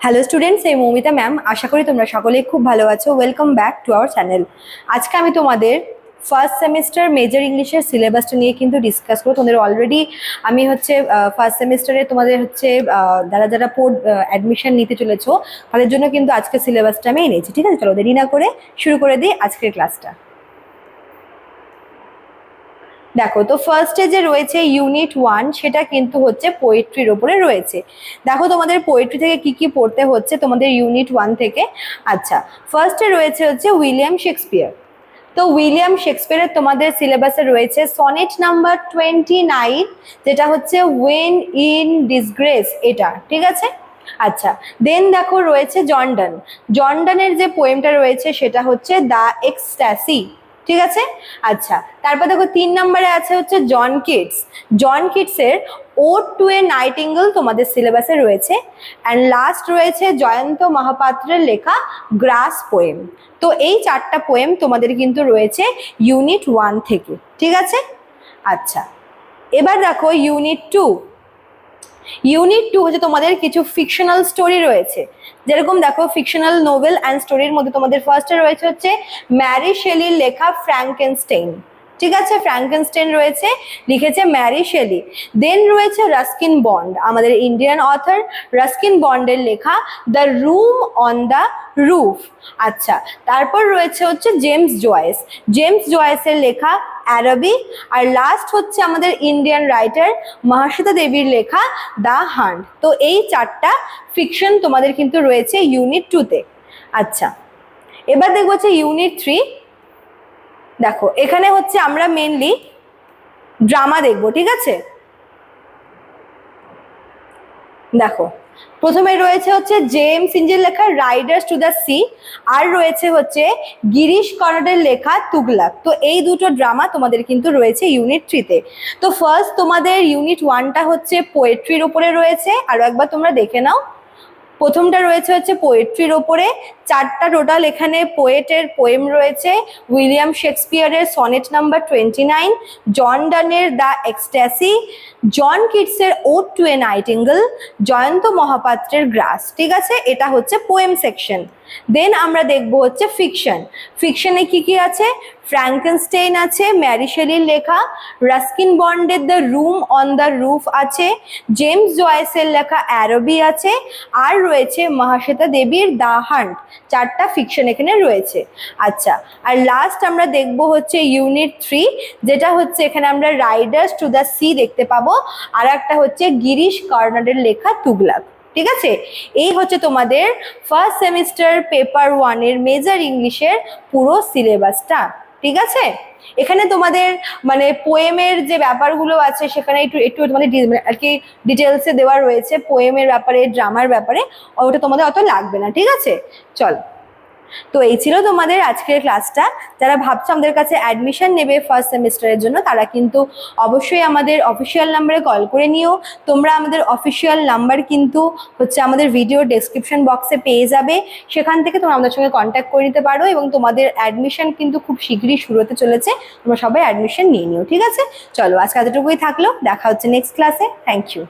Hello students, এই Moumita ma'am. আশা করি তোমরা সকলেই খুব ভালো আছো। Welcome back to our channel. আজকে আমি তোমাদের ফার্স্ট সেমিস্টার মেজর ইংলিশের সিলেবাসটা নিয়ে কিন্তু ডিসকাস করবো। তোমাদের অলরেডি আমি ফার্স্ট সেমিস্টারে তোমাদের যারা যারা অ্যাডমিশন নিতে চলেছো তাদের জন্য কিন্তু আজকে সিলেবাসটা আমি এনেছি। ঠিক আছে, চলো দেরি না করে শুরু করে দিই আজকের ক্লাসটা। দেখো, তো ফার্স্টে যে রয়েছে ইউনিট 1, সেটা কিন্তু হচ্ছে পোয়েট্রির ওপরে রয়েছে। দেখো তোমাদের পোয়েট্রি থেকে কি কি পড়তে হচ্ছে তোমাদের ইউনিট 1 থেকে। আচ্ছা, ফার্স্টে রয়েছে হচ্ছে উইলিয়াম শেক্সপিয়ার। তো উইলিয়াম শেক্সপিয়ারের তোমাদের সিলেবাসে রয়েছে সনেট নাম্বার 29, যেটা হচ্ছে ওয়েন ইন ডিসগ্রেস, এটা ঠিক আছে। আচ্ছা, দেন দেখো রয়েছে জর্ডানের যে পোয়েমটা রয়েছে সেটা হচ্ছে দ্য এক্সট্যাসি, ঠিক আছে। আচ্ছা, তারপর দেখো 3 নম্বরে আছে হচ্ছে জন কিটসের ওড টু এ নাইটিঙ্গেল তোমাদের সিলেবাসে রয়েছে। অ্যান্ড লাস্ট রয়েছে জয়ন্ত মহাপাত্রের লেখা গ্রাস পোয়েম। তো এই 4টা পোয়েম তোমাদের কিন্তু রয়েছে ইউনিট 1 থেকে, ঠিক আছে। আচ্ছা, এবার দেখো ইউনিট 2 হচ্ছে তোমাদের কিছু ফিকশনাল স্টোরি রয়েছে। যেরকম দেখো, ফিকশনাল নোভেল অ্যান্ড স্টোরির মধ্যে তোমাদের ফার্স্টে রয়েছে হচ্ছে ম্যারি শেলির লেখা ফ্র্যাঙ্কেনস্টেইন, ঠিক আছে। ফ্র্যাঙ্কেনস্টেইন রয়েছে, লিখেছে ম্যারি শেলি। দেন রয়েছে রাস্কিন বন্ড, আমাদের ইন্ডিয়ান অথর রাস্কিন বন্ডের লেখা the room on the roof. আচ্ছা, তারপর রয়েছে হচ্ছে জেমস জয়েসের লেখা অ্যারাবি। আর লাস্ট হচ্ছে আমাদের ইন্ডিয়ান রাইটার মহাশ্বেতা দেবীর লেখা দ্য হান্ট। তো এই 4টা ফিকশন তোমাদের কিন্তু রয়েছে ইউনিট 2-তে। আচ্ছা, এবার দেখবো হচ্ছে ইউনিট 3। দেখো, এখানে হচ্ছে আমরা মেনলি ড্রামা দেখবো, ঠিক আছে। দেখো, প্রথমে রয়েছে হচ্ছে জেমস ইঞ্জের লেখা রাইডার্স টু দ্য সি, আর রয়েছে হচ্ছে গিরিশ কর্নাডের লেখা তুগলাক। তো এই দুটো ড্রামা তোমাদের কিন্তু রয়েছে ইউনিট 3-তে। তো ফার্স্ট তোমাদের ইউনিট 1টা হচ্ছে পোয়েট্রির ওপরে রয়েছে, আরো একবার তোমরা দেখে নাও। প্রথমটা রয়েছে হচ্ছে পোয়েট্রির ওপরে, 4টা টোটাল এখানে পোয়েটের পোয়েম রয়েছে। উইলিয়াম শেক্সপিয়ারের সনেট নাম্বার 29, জর্ডানের দ্য এক্সট্যাসি, জন কিটসের ode to a nightingale, Jayanta মহাপাত্রের গ্রাস, ঠিক আছে। এটা হচ্ছে পোয়েম সেকশন। দেন আমরা দেখবো হচ্ছে ফিকশনে কি কি আছে। ফ্র্যাঙ্কেনস্টেইন আছে ম্যারি শেলির লেখা, রাস্কিন বন্ডের the room on the roof আছে, জেমস জয়েসের লেখা অ্যারাবি আছে, আর রয়েছে মহাশ্বেতা দেবীর দ্য হান্ট। 4টা ফিকশন এখানে রয়েছে। আচ্ছা, আর লাস্ট আমরা দেখবো হচ্ছে ইউনিট 3, যেটা হচ্ছে এখানে আমরা রাইডার্স টু দ্য সি দেখতে পাবো, আর একটা হচ্ছে গিরিশ কর্নাডের লেখা তুগলাক, ঠিক আছে। এই হচ্ছে তোমাদের ফার্স্ট সেমিস্টার পেপার 1-এর মেজর ইংলিশের পুরো সিলেবাসটা, ঠিক আছে। এখানে তোমাদের মানে পোয়েমের যে ব্যাপারগুলো আছে সেখানে একটু একটু তোমাদের আর কি ডিটেলসে দেওয়া রয়েছে পোয়েমের ব্যাপারে, ড্রামার ব্যাপারে। ওটা তোমাদের অত লাগবে না, ঠিক আছে। চল, তো এই ছিল তোমাদের আজকের ক্লাসটা। যারা ভাবছো আমাদের কাছে অ্যাডমিশন নেবে ফার্স্ট সেমিস্টারের জন্য, তারা কিন্তু অবশ্যই আমাদের অফিসিয়াল নাম্বারে কল করে নিও। তোমরা আমাদের অফিসিয়াল নাম্বার কিন্তু হচ্ছে আমাদের ভিডিও ডেসক্রিপশন বক্সে পেয়ে যাবে। সেখান থেকে তোমরা আমাদের সঙ্গে কন্ট্যাক্ট করে নিতে পারো, এবং তোমাদের অ্যাডমিশন কিন্তু খুব শীঘ্রই শুরু হতে চলেছে। তোমরা সবাই অ্যাডমিশন নিয়ে নিও, ঠিক আছে। চলো, আজকে এতটুকুই থাকলো, দেখা হচ্ছে নেক্সট ক্লাসে। Thank you.